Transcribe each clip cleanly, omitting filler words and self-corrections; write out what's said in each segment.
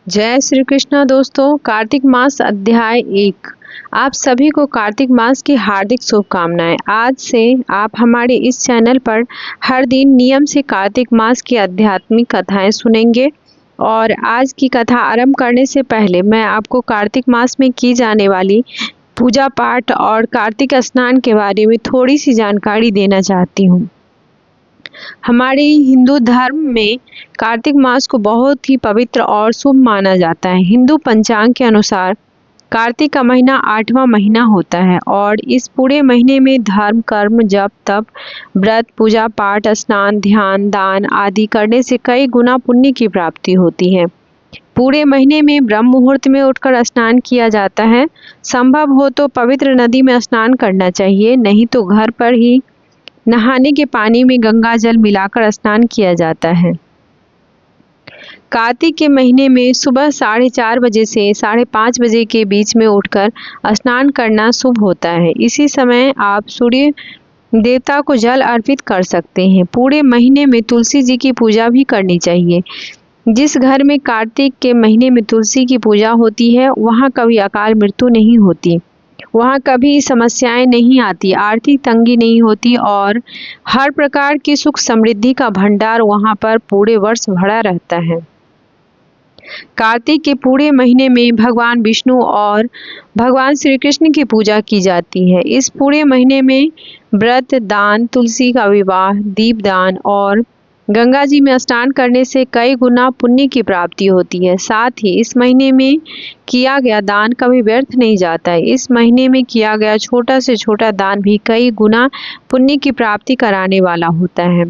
जय श्री कृष्णा दोस्तों। कार्तिक मास अध्याय 1। आप सभी को कार्तिक मास की हार्दिक शुभकामनाएं। आज से आप हमारे इस चैनल पर हर दिन नियम से कार्तिक मास की आध्यात्मिक कथाएं सुनेंगे। और आज की कथा आरंभ करने से पहले मैं आपको कार्तिक मास में की जाने वाली पूजा पाठ और कार्तिक स्नान के बारे में थोड़ी सी जानकारी देना चाहती हूँ। हमारे हिंदू धर्म में कार्तिक मास को बहुत ही पवित्र और शुभ माना जाता है। हिंदू पंचांग के अनुसार कार्तिक का महीना 8वां महीना होता है और इस पूरे महीने में धर्म, कर्म, जप, तप, व्रत, पूजा पाठ, स्नान, ध्यान, दान आदि करने से कई गुना पुण्य की प्राप्ति होती है। पूरे महीने में ब्रह्म मुहूर्त में उठकर स्नान किया जाता है। संभव हो तो पवित्र नदी में स्नान करना चाहिए, नहीं तो घर पर ही नहाने के पानी में गंगा जल मिलाकर स्नान किया जाता है। कार्तिक के महीने में सुबह 4:30 बजे से 5:30 बजे के बीच में उठकर स्नान करना शुभ होता है। इसी समय आप सूर्य देवता को जल अर्पित कर सकते हैं। पूरे महीने में तुलसी जी की पूजा भी करनी चाहिए। जिस घर में कार्तिक के महीने में तुलसी की पूजा होती है वहाँ कभी अकाल मृत्यु नहीं होती, वहाँ कभी समस्याएं नहीं आती, आर्थिक तंगी नहीं होती और हर प्रकार की सुख समृद्धि का भंडार वहाँ पर पूरे वर्ष भरा रहता है। कार्तिक के पूरे महीने में भगवान विष्णु और भगवान श्री कृष्ण की पूजा की जाती है। इस पूरे महीने में व्रत, दान, तुलसी का विवाह, दीपदान और गंगा जी में स्नान करने से कई गुना पुण्य की प्राप्ति होती है। साथ ही इस महीने में किया गया दान कभी व्यर्थ नहीं जाता है। इस महीने में किया गया छोटा से छोटा दान भी कई गुना पुण्य की प्राप्ति कराने वाला होता है।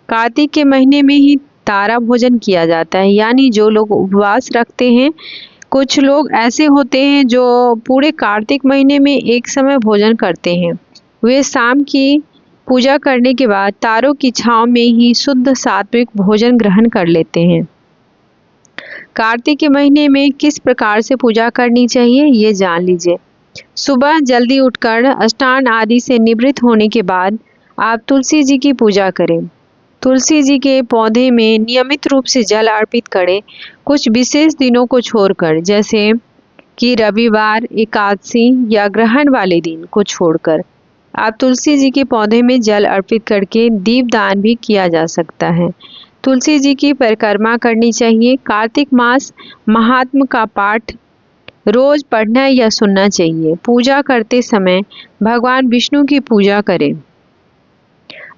कार्तिक के महीने में ही तारा भोजन किया जाता है, यानी जो लोग उपवास रखते हैं। कुछ लोग ऐसे होते हैं जो पूरे कार्तिक महीने में एक समय भोजन करते हैं। वे शाम की पूजा करने के बाद तारों की छांव में ही शुद्ध सात्विक भोजन ग्रहण कर लेते हैं। कार्तिक के महीने में किस प्रकार से पूजा करनी चाहिए ये जान लीजिए। सुबह जल्दी उठकर स्नान आदि से निवृत्त होने के बाद आप तुलसी जी की पूजा करें। तुलसी जी के पौधे में नियमित रूप से जल अर्पित करें। कुछ विशेष दिनों को छोड़कर, जैसे कि रविवार, एकादशी या ग्रहण वाले दिन को छोड़कर आप तुलसी जी के पौधे में जल अर्पित करके दीपदान भी किया जा सकता है। तुलसी जी की परिक्रमा करनी चाहिए। कार्तिक मास महात्म का पाठ रोज पढ़ना या सुनना चाहिए। पूजा करते समय भगवान विष्णु की पूजा करें।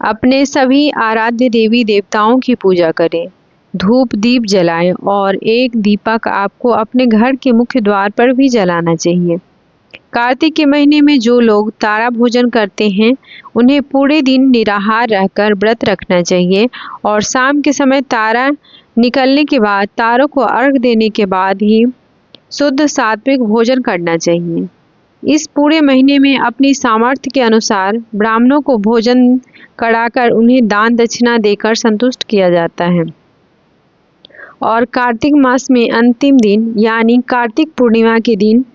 अपने सभी आराध्य देवी देवताओं की पूजा करें। धूप दीप जलाएं और एक दीपक आपको अपने घर के मुख्य द्वार पर भी जलाना चाहिए। कार्तिक के महीने में जो लोग तारा भोजन करते हैं उन्हें पूरे दिन निराहार रहकर व्रत रखना चाहिए और शाम के समय तारा निकलने के बाद तारों को अर्घ देने के बाद ही शुद्ध सात्विक भोजन करना चाहिए। इस पूरे महीने में अपनी सामर्थ्य के अनुसार ब्राह्मणों को भोजन कराकर उन्हें दान दक्षिणा देकर संतुष्ट किया जाता है। और कार्तिक मास में अंतिम दिन यानी कार्तिक पूर्णिमा के दिन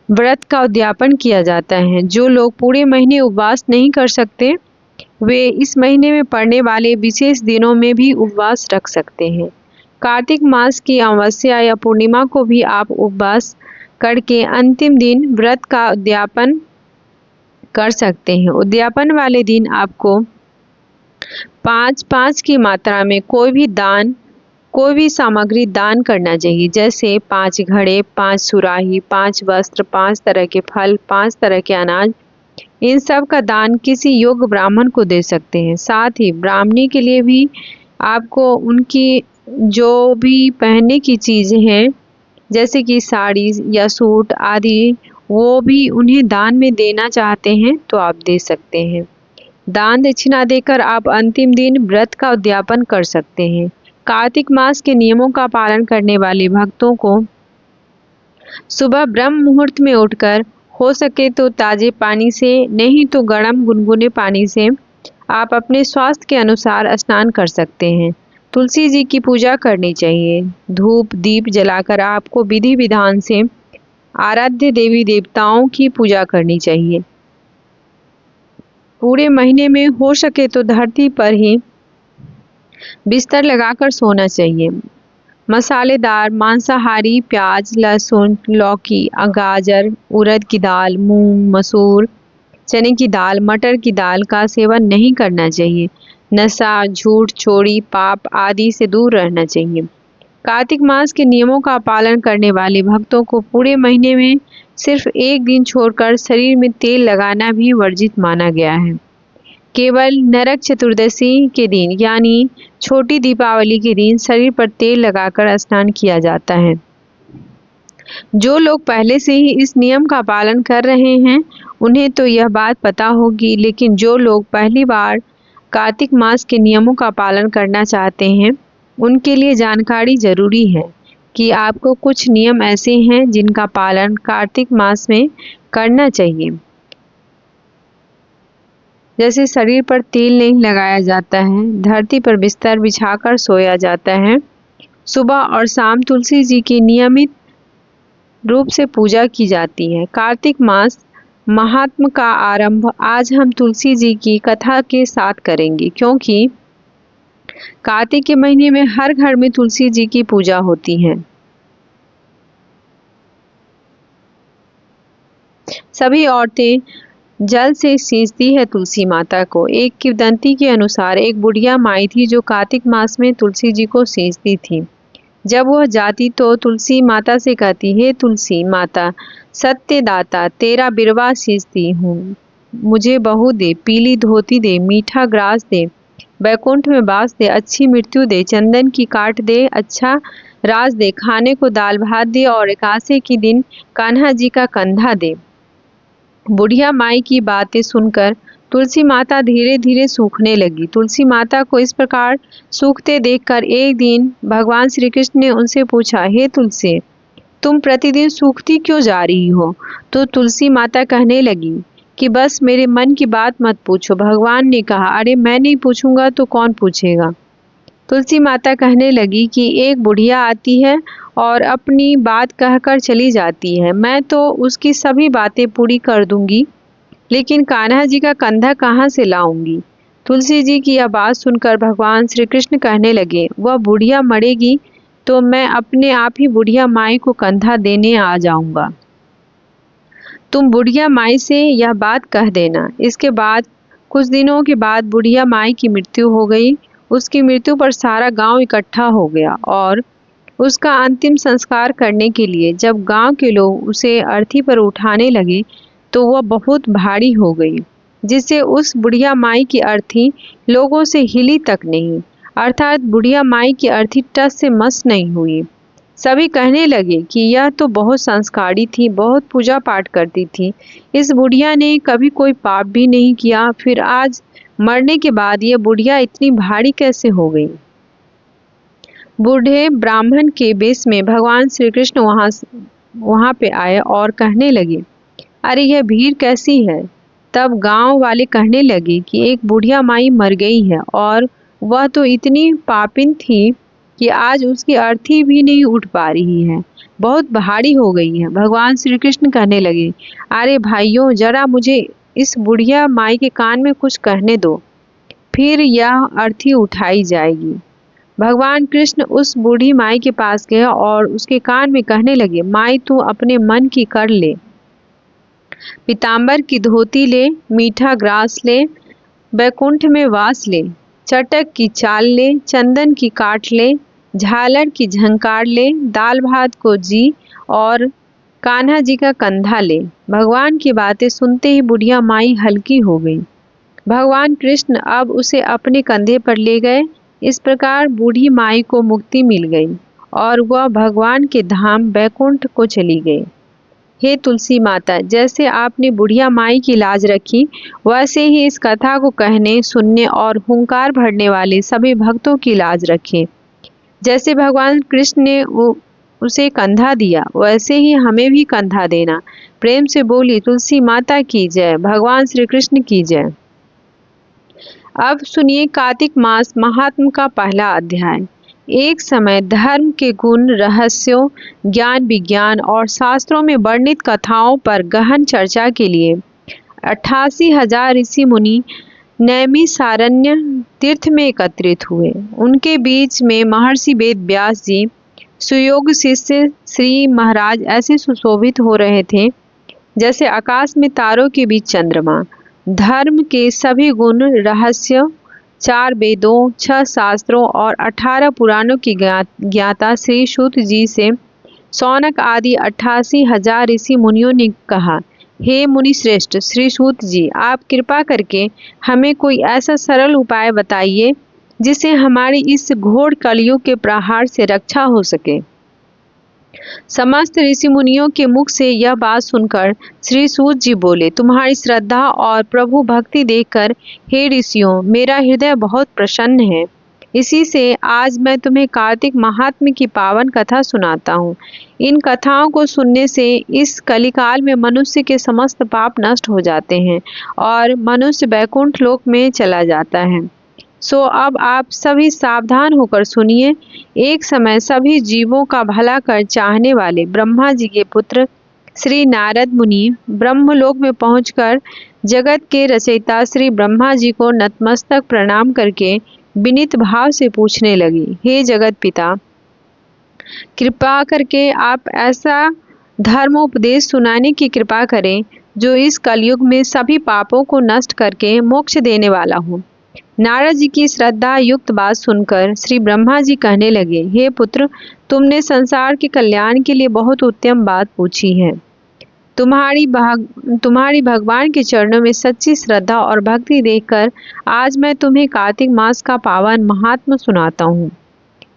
व्रत का उद्यापन किया जाता है। जो लोग पूरे महीने उपवास नहीं कर सकते वे इस महीने में पड़ने वाले विशेष दिनों में भी उपवास रख सकते हैं। कार्तिक मास की अमावस्या या पूर्णिमा को भी आप उपवास करके अंतिम दिन व्रत का उद्यापन कर सकते हैं। उद्यापन वाले दिन आपको 5-5 की मात्रा में कोई भी सामग्री दान करना चाहिए, जैसे 5 घड़े, 5 सुराही, 5 वस्त्र, 5 तरह के फल, 5 तरह के अनाज। इन सब का दान किसी योग्य ब्राह्मण को दे सकते हैं। साथ ही ब्राह्मणी के लिए भी आपको उनकी जो भी पहनने की चीज़ें हैं, जैसे कि साड़ी या सूट आदि, वो भी उन्हें दान में देना चाहते हैं तो आप दे सकते हैं। दान दक्षिणा देकर आप अंतिम दिन व्रत का उद्यापन कर सकते हैं। कार्तिक मास के नियमों का पालन करने वाले भक्तों को सुबह ब्रह्म मुहूर्त में उठकर हो सके तो ताजे पानी से, नहीं तो गर्म गुनगुने पानी से आप अपने स्वास्थ्य के अनुसार स्नान कर सकते हैं। तुलसी जी की पूजा करनी चाहिए। धूप दीप जलाकर आपको विधि विधान से आराध्य देवी देवताओं की पूजा करनी चाहिए। पूरे महीने में हो सके तो धरती पर ही बिस्तर लगाकर सोना चाहिए। मसालेदार मांसाहारी प्याज, लहसुन, लौकी, गाजर, उड़द की दाल, मूंग, मसूर, चने की दाल, मटर की दाल का सेवन नहीं करना चाहिए। नशा, झूठ, चोरी, पाप आदि से दूर रहना चाहिए। कार्तिक मास के नियमों का पालन करने वाले भक्तों को पूरे महीने में सिर्फ एक दिन छोड़कर शरीर में तेल लगाना भी वर्जित माना गया है। केवल नरक चतुर्दशी के दिन यानी छोटी दीपावली के दिन शरीर पर तेल लगाकर स्नान किया जाता है। जो लोग पहले से ही इस नियम का पालन कर रहे हैं उन्हें तो यह बात पता होगी, लेकिन जो लोग पहली बार कार्तिक मास के नियमों का पालन करना चाहते हैं उनके लिए जानकारी जरूरी है कि आपको कुछ नियम ऐसे हैं जिनका पालन कार्तिक मास में करना चाहिए। जैसे शरीर पर तेल नहीं लगाया जाता है, धरती पर बिस्तर बिछाकर सोया जाता है, सुबह और शाम तुलसी जी की नियमित रूप से पूजा की जाती है। कार्तिक मास महात्म का आरंभ आज हम तुलसी जी की कथा के साथ करेंगे, क्योंकि कार्तिक के महीने में हर घर में तुलसी जी की पूजा होती है। सभी औरतें जल से सींचती है तुलसी माता को। एक किंवदंती के अनुसार एक बुढ़िया माई थी जो कार्तिक मास में तुलसी जी को सींचती थी। जब वह जाती तो तुलसी माता से कहती, हे तुलसी माता सत्य दाता, तेरा बिरवा सींचती हूँ, मुझे बहू दे, पीली धोती दे, मीठा ग्रास दे, बैकुंठ में बास दे, अच्छी मृत्यु दे, चंदन की काट दे, अच्छा राज दे, खाने को दाल भात दे और एकादशी के दिन कान्हा जी का कंधा दे। बुढ़िया माई की बातें सुनकर तुलसी माता धीरे धीरे सूखने लगी। तुलसी माता को इस प्रकार सूखते देखकर एक दिन भगवान श्री कृष्ण ने उनसे पूछा, हे तुलसी, तुम प्रतिदिन सूखती क्यों जा रही हो? तो तुलसी माता कहने लगी कि बस मेरे मन की बात मत पूछो। भगवान ने कहा, अरे मैं नहीं पूछूंगा तो कौन पूछेगा? तुलसी माता कहने लगी कि एक बुढ़िया आती है और अपनी बात कहकर चली जाती है, मैं तो उसकी सभी बातें पूरी कर दूंगी, लेकिन कान्हा जी का कंधा कहाँ से लाऊंगी? तुलसी जी की यह बात सुनकर भगवान श्री कृष्ण कहने लगे, वह बुढ़िया मरेगी तो मैं अपने आप ही बुढ़िया माई को कंधा देने आ जाऊंगा। तुम बुढ़िया माई से यह बात कह देना। इसके बाद कुछ दिनों के बाद बुढ़िया माई की मृत्यु हो गई। उसकी मृत्यु पर सारा गांव इकट्ठा हो गया और उसका अंतिम संस्कार करने के लिए जब गांव के लोग उसे अर्थी पर उठाने लगे तो वह बहुत भारी हो गई, जिससे उस बुढ़िया माई की अर्थी लोगों से हिली तक नहीं, अर्थात बुढ़िया माई की अर्थी टस से मस नहीं हुई। सभी कहने लगे कि यह तो बहुत संस्कारी थी, बहुत पूजा पाठ करती थी, इस बुढ़िया ने कभी कोई पाप भी नहीं किया, फिर आज मरने के बाद यह बुढ़िया इतनी भारी कैसे हो गई? बूढ़े ब्राह्मण के वेश में भगवान श्री कृष्ण वहां पे आए और कहने लगे, अरे यह भीड़ कैसी है? तब गांव वाले कहने लगे कि एक बुढ़िया माई मर गई है और वह तो इतनी पापिन थी कि आज उसकी अर्थी भी नहीं उठ पा रही है, बहुत भारी हो गई है। भगवान श्री कृष्ण कहने लगे, अरे भाइयों, जरा मुझे इस बुढ़िया माई के कान में कुछ कहने दो, फिर यह अर्थी उठाई जाएगी। भगवान कृष्ण उस बूढ़ी माई के पास गए और उसके कान में कहने लगे, माई तू अपने मन की कर ले, पीताम्बर की धोती ले, मीठा ग्रास ले, बैकुंठ में वास ले, चटक की चाल ले, चंदन की काट ले, झालर की झंकार ले, दाल भात को जी और कान्हा जी का कंधा ले। भगवान की बातें सुनते ही बुढ़िया माई हल्की हो गई। भगवान कृष्ण अब उसे अपने कंधे पर ले गए। इस प्रकार बूढ़ी माई को मुक्ति मिल गई और वह भगवान के धाम बैकुंठ को चली गई। हे तुलसी माता, जैसे आपने बुढ़िया माई की लाज रखी, वैसे ही इस कथा को कहने, सुनने और हुंकार भरने वाले सभी भक्तों की लाज रखें। जैसे भगवान कृष्ण ने उसे कंधा दिया, वैसे ही हमें भी कंधा देना। प्रेम से बोली तुलसी माता की जय, भगवान श्री कृष्ण की जय। अब सुनिए कार्तिक मास महात्म का पहला अध्याय। एक समय धर्म के गुण, रहस्यों, ज्ञान, विज्ञान और शास्त्रों में वर्णित कथाओं पर गहन चर्चा के लिए 88,000 ऋषि मुनि नैमिषारण्य तीर्थ में एकत्रित हुए। उनके बीच में महर्षि वेद व्यास जी, सुयोग शिष्य श्री महाराज ऐसे सुशोभित हो रहे थे जैसे आकाश में तारों के बीच चंद्रमा। धर्म के सभी गुण, रहस्य, 4 वेदों, 6 शास्त्रों और 18 पुराणों की ज्ञाता श्री सूत जी से सौनक आदि 88,000 ऋषि मुनियों ने कहा, हे मुनि श्रेष्ठ श्री सूत जी, आप कृपा करके हमें कोई ऐसा सरल उपाय बताइए जिससे हमारी इस घोर कलयुग के प्रहार से रक्षा हो सके। समस्त ऋषि मुनियों के मुख से यह बात सुनकर श्री सूत जी बोले, तुम्हारी श्रद्धा और प्रभु भक्ति देखकर हे ऋषियों, मेरा हृदय बहुत प्रसन्न है। इसी से आज मैं तुम्हें कार्तिक महात्म्य की पावन कथा सुनाता हूँ। इन कथाओं को सुनने से इस कलिकाल में मनुष्य के समस्त पाप नष्ट हो जाते हैं और मनुष्य वैकुंठ लोक में चला जाता है। सो अब आप सभी सावधान होकर सुनिए। एक समय सभी जीवों का भला कर चाहने वाले ब्रह्मा जी के पुत्र श्री नारद मुनि ब्रह्मलोक में पहुंचकर जगत के रचयिता श्री ब्रह्मा जी को नतमस्तक प्रणाम करके विनीत भाव से पूछने लगे, हे जगत पिता, कृपा करके आप ऐसा धर्मोपदेश सुनाने की कृपा करें जो इस कलयुग में सभी पापों को नष्ट करके मोक्ष देने वाला हो। नारद जी की श्रद्धा युक्त बात सुनकर श्री ब्रह्मा जी कहने लगे, हे पुत्र, तुमने संसार के कल्याण के लिए बहुत उत्तम बात पूछी है। तुम्हारी भगवान के चरणों में सच्ची श्रद्धा और भक्ति देखकर आज मैं तुम्हें कार्तिक मास का पावन महात्म्य सुनाता हूँ,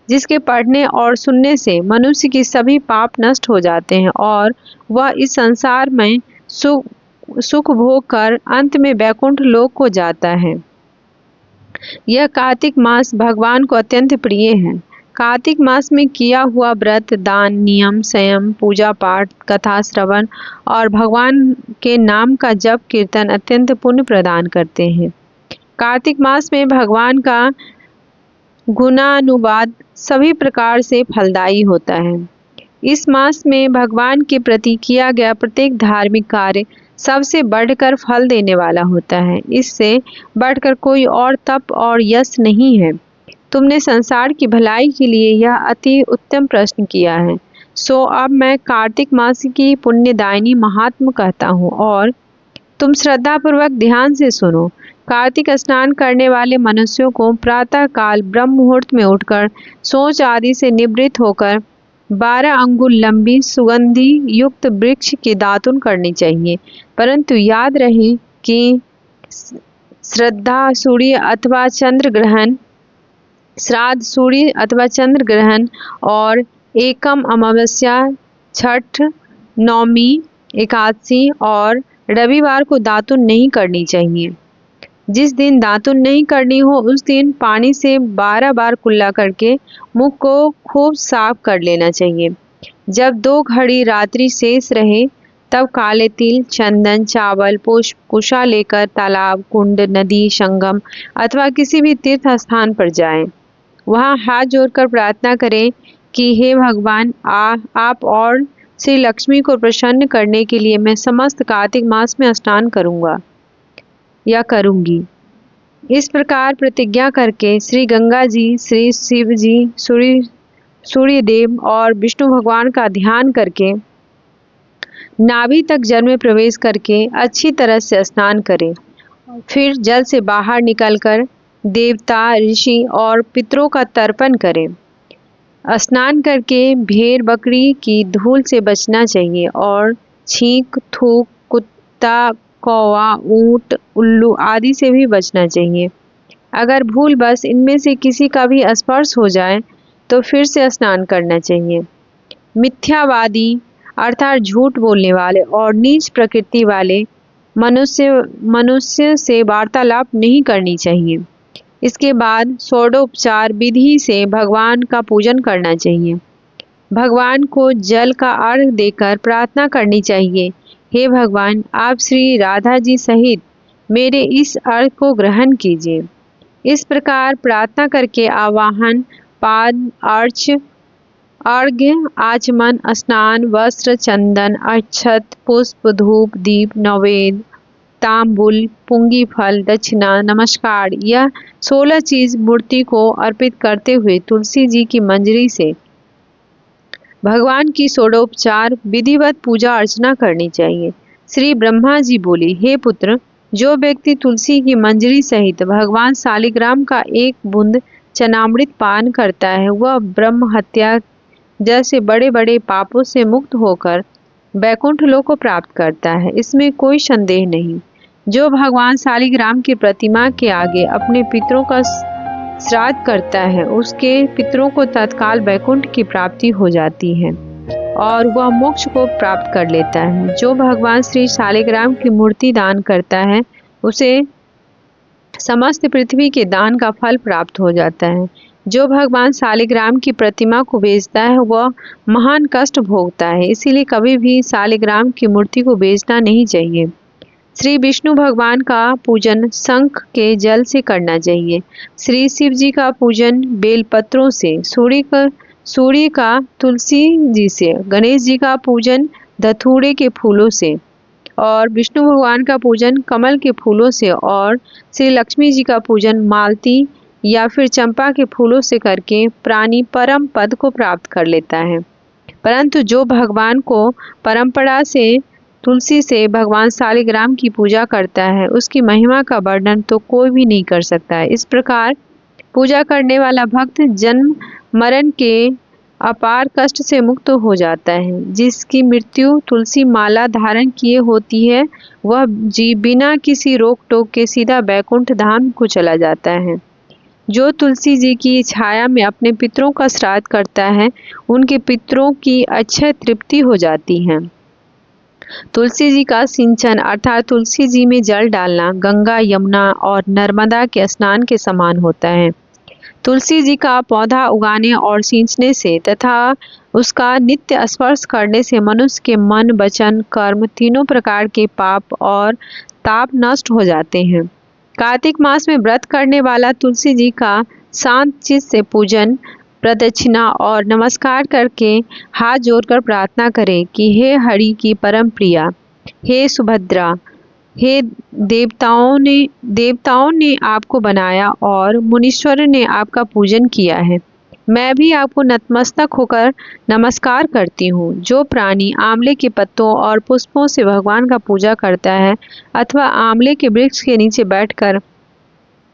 जिसके पढ़ने और सुनने से मनुष्य की सभी पाप नष्ट हो जाते हैं और वह इस संसार में सुख भोग कर अंत में वैकुंठ लोक को जाता है। यह कार्तिक मास भगवान को अत्यंत प्रिय है। कार्तिक मास में किया हुआ व्रत, दान, नियम, संयम, पूजा पाठ, कथा श्रवण और भगवान के नाम का जप कीर्तन अत्यंत पुण्य प्रदान करते हैं। कार्तिक मास में भगवान का गुणानुवाद सभी प्रकार से फलदायी होता है। इस मास में भगवान के प्रति किया गया प्रत्येक धार्मिक कार्य सबसे बढ़कर फल देने वाला होता है। इससे बढ़कर कोई और तप और यश नहीं है। तुमने संसार की भलाई के लिए यह अति उत्तम प्रश्न किया है। सो अब मैं कार्तिक मास की पुण्यदायिनी महात्म्य कहता हूँ और तुम श्रद्धापूर्वक ध्यान से सुनो। कार्तिक स्नान करने वाले मनुष्यों को प्रातः काल ब्रह्म मुहूर्त में उठकर सोच आदि से निवृत्त होकर 12 अंगुल लंबी सुगंधि युक्त वृक्ष की दातुन करनी चाहिए। परंतु याद रहे कि श्राद्ध, सूर्य अथवा चंद्र ग्रहण और एकम अमावस्या, छठ, नवमी, एकादशी और रविवार को दातुन नहीं करनी चाहिए। जिस दिन दातुन नहीं करनी हो उस दिन पानी से 12 बार कुल्ला करके मुख को खूब साफ कर लेना चाहिए। जब 2 घड़ी रात्रि शेष रहे तब काले तिल, चंदन, चावल, पुष्प, कुशा लेकर तालाब, कुंड, नदी, संगम अथवा किसी भी तीर्थ स्थान पर जाएं। वहां हाथ जोड़कर प्रार्थना करें कि हे भगवान, आप और श्री लक्ष्मी को प्रसन्न करने के लिए मैं समस्त कार्तिक मास में स्नान करूंगा या करूंगी। इस प्रकार प्रतिज्ञा करके श्री गंगा जी, श्री शिव जी, सूर्य देव और विष्णु भगवान का ध्यान करके नाभि तक जल में प्रवेश करके अच्छी तरह से स्नान करें। फिर जल से बाहर निकलकर देवता, ऋषि और पितरों का तर्पण करें। स्नान करके भेड़ बकरी की धूल से बचना चाहिए और छींक, थूक, कुत्ता, कौवा, ऊंट, उल्लू आदि से भी बचना चाहिए। अगर भूल बस इनमें से किसी का भी स्पर्श हो जाए तो फिर से स्नान करना चाहिए। मिथ्यावादी अर्थात झूठ बोलने वाले और नीच प्रकृति वाले मनुष्य से वार्तालाप नहीं करनी चाहिए। इसके बाद षोडोपचार विधि से भगवान का पूजन करना चाहिए। भगवान को जल का अर्घ देकर प्रार्थना करनी चाहिए, हे भगवान, आप श्री राधा जी सहित मेरे इस अर्घ को ग्रहण कीजिए। इस प्रकार प्रार्थना करके आवाहन, पाद अर्घ्य, आचमन, स्नान, वस्त्र, चंदन, अक्षत, पुष्प, धूप, दीप, नैवेद्य, तांबुल, पुंगी फल, दक्षिणा, नमस्कार, यह 16 चीज मूर्ति को अर्पित करते हुए तुलसी जी की मंजरी से भगवान की षोडोपचार विधिवत पूजा अर्चना करनी चाहिए। श्री ब्रह्मा जी बोले, हे पुत्र, जो व्यक्ति तुलसी की मंजरी सहित भगवान शालिग्राम का एक बूंद चनामृत पान करता है, वह ब्रह्म हत्या जैसे बड़े बड़े पापों से मुक्त होकर वैकुंठ लोक को प्राप्त करता है। इसमें कोई संदेह नहीं। जो भगवान शालिग्राम की प्रतिमा के आगे अपने पितरों का श्राद्ध करता है, उसके पितरों को तत्काल वैकुंठ की प्राप्ति हो जाती है और वह मोक्ष को प्राप्त कर लेता है। जो भगवान श्री शालिग्राम की मूर्ति दान करता है, उसे समस्त पृथ्वी के दान का फल प्राप्त हो जाता है। जो भगवान शालिग्राम की प्रतिमा को बेचता है, वह महान कष्ट भोगता है। इसीलिए कभी भी शालिग्राम की मूर्ति को बेचना नहीं चाहिए। श्री विष्णु भगवान का पूजन शंख के जल से करना चाहिए। श्री शिव जी का पूजन बेलपत्रों से, सूर्य का तुलसी जी से, गणेश जी का पूजन धतूरे के फूलों से और विष्णु भगवान का पूजन कमल के फूलों से और श्री लक्ष्मी जी का पूजन मालती या फिर चंपा के फूलों से करके प्राणी परम पद को प्राप्त कर लेता है। परंतु जो भगवान को परंपरा से तुलसी से भगवान शालिग्राम की पूजा करता है, उसकी महिमा का वर्णन तो कोई भी नहीं कर सकता है। इस प्रकार पूजा करने वाला भक्त जन्म मरण के अपार कष्ट से मुक्त हो जाता है। जिसकी मृत्यु तुलसी माला धारण किए होती है, वह जीव बिना किसी रोक टोक के सीधा वैकुंठ धाम को चला जाता है। जो तुलसी जी की छाया में अपने पितरों का श्राद्ध करता है, उनके पितरों की अक्षय तृप्ति हो जाती है। तुलसी जी का सिंचन अर्थात तुलसी जी में जल डालना गंगा, यमुना और नर्मदा के स्नान के समान होता है। तुलसी जी का पौधा उगाने और सींचने से तथा उसका नित्य स्पर्श करने से मनुष्य के मन, वचन, कर्म तीनों प्रकार के पाप और ताप नष्ट हो जाते हैं। कार्तिक मास में व्रत करने वाला तुलसी जी का शांत चित्त से पूजन, प्रदक्षिणा और नमस्कार करके हाथ जोड़कर प्रार्थना करें कि हे हरि की परम प्रिया, हे सुभद्रा, हे देवताओं ने आपको बनाया और मुनीश्वर ने आपका पूजन किया है। मैं भी आपको नतमस्तक होकर नमस्कार करती हूँ। जो प्राणी आंवले के पत्तों और पुष्पों से भगवान का पूजा करता है अथवा आंवले के वृक्ष के नीचे बैठकर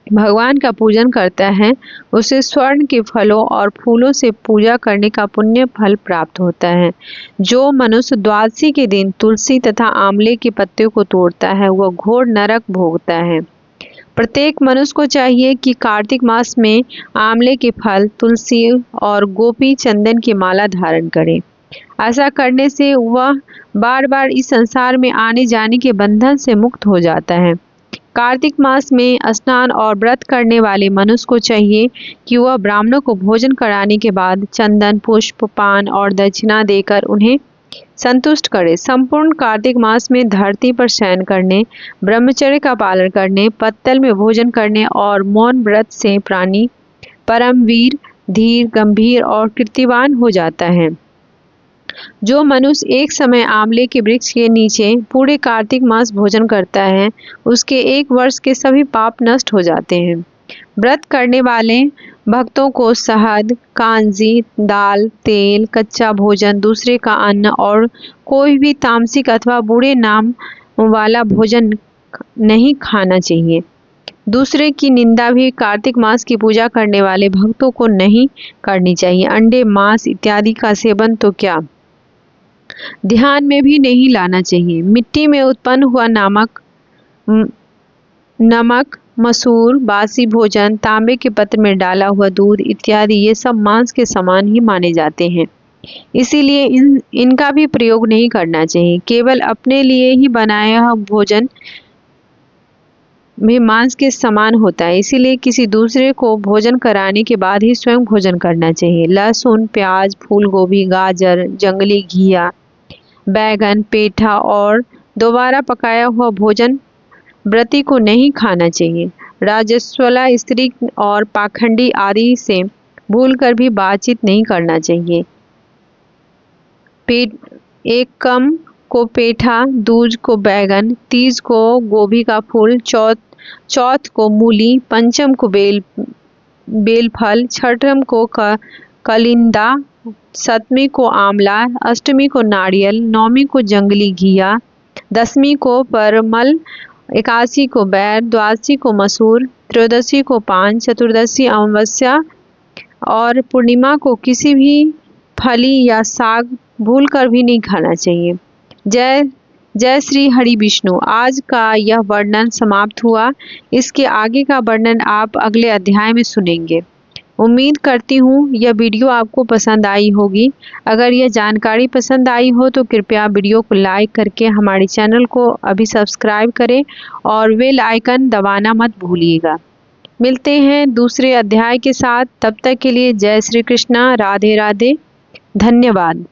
भगवान का पूजन करता है, उसे स्वर्ण के फलों और फूलों से पूजा करने का पुण्य फल प्राप्त होता है। जो मनुष्य द्वादशी के दिन तुलसी तथा आंवले के पत्ते को तोड़ता है, वह घोर नरक भोगता है। प्रत्येक मनुष्य को चाहिए कि कार्तिक मास में आंवले के फल, तुलसी और गोपी चंदन की माला धारण करे। ऐसा करने से वह बार बार इस संसार में आने जाने के बंधन से मुक्त हो जाता है। कार्तिक मास में स्नान और व्रत करने वाले मनुष्य को चाहिए कि वह ब्राह्मणों को भोजन कराने के बाद चंदन, पुष्प, पान और दक्षिणा देकर उन्हें संतुष्ट करे। संपूर्ण कार्तिक मास में धरती पर शयन करने, ब्रह्मचर्य का पालन करने, पत्तल में भोजन करने और मौन व्रत से प्राणी परमवीर, धीर, गंभीर और कीर्तिवान हो जाता है। जो मनुष्य एक समय आंवले के वृक्ष के नीचे पूरे कार्तिक मास भोजन करता है, उसके 1 वर्ष के सभी पाप नष्ट हो जाते हैं। व्रत करने वाले भक्तों को शहद, कांजी, दाल, तेल, कच्चा भोजन, दूसरे का अन्न और कोई भी तामसिक अथवा बुरे नाम वाला भोजन नहीं खाना चाहिए। दूसरे की निंदा भी कार्तिक मास की पूजा करने वाले भक्तों को नहीं करनी चाहिए। अंडे, मांस इत्यादि का सेवन तो क्या, ध्यान में भी नहीं लाना चाहिए। मिट्टी में उत्पन्न हुआ नमक, मसूर, बासी भोजन, तांबे के पत्र में डाला हुआ दूध इत्यादि ये सब मांस के समान ही माने जाते हैं। इसीलिए इनका भी प्रयोग नहीं करना चाहिए। केवल अपने लिए ही बनाया भोजन में मांस के समान होता है। इसीलिए किसी दूसरे को भोजन कराने के बाद ही स्वयं भोजन करना चाहिए। लहसुन, प्याज, फूल गोभी, गाजर, जंगली घिया, बैगन, पेठा और दोबारा पकाया हुआ भोजन व्रती को नहीं खाना चाहिए। राजस्वला स्त्री और पाखंडी आदि से भूलकर भी बातचीत नहीं करना चाहिए। एकम को पेठा, दूज को बैगन, तीज को गोभी का फूल, चौथ को मूली, पंचम को बेल फल, छठम को कलिंदा, सतमी को आंवला, अष्टमी को नारियल, नौमी को जंगली घिया, दसवीं को परमल, एकादशी को बैर, द्वादशी को मसूर, त्रयोदशी को पान, चतुर्दशी अमावस्या और पूर्णिमा को किसी भी फली या साग भूलकर भी नहीं खाना चाहिए। जय जय श्री हरि विष्णु। आज का यह वर्णन समाप्त हुआ। इसके आगे का वर्णन आप अगले अध्याय में सुनेंगे। उम्मीद करती हूँ यह वीडियो आपको पसंद आई होगी। अगर यह जानकारी पसंद आई हो तो कृपया वीडियो को लाइक करके हमारे चैनल को अभी सब्सक्राइब करें और बेल आइकन दबाना मत भूलिएगा। मिलते हैं दूसरे अध्याय के साथ। तब तक के लिए जय श्री कृष्णा, राधे राधे, धन्यवाद।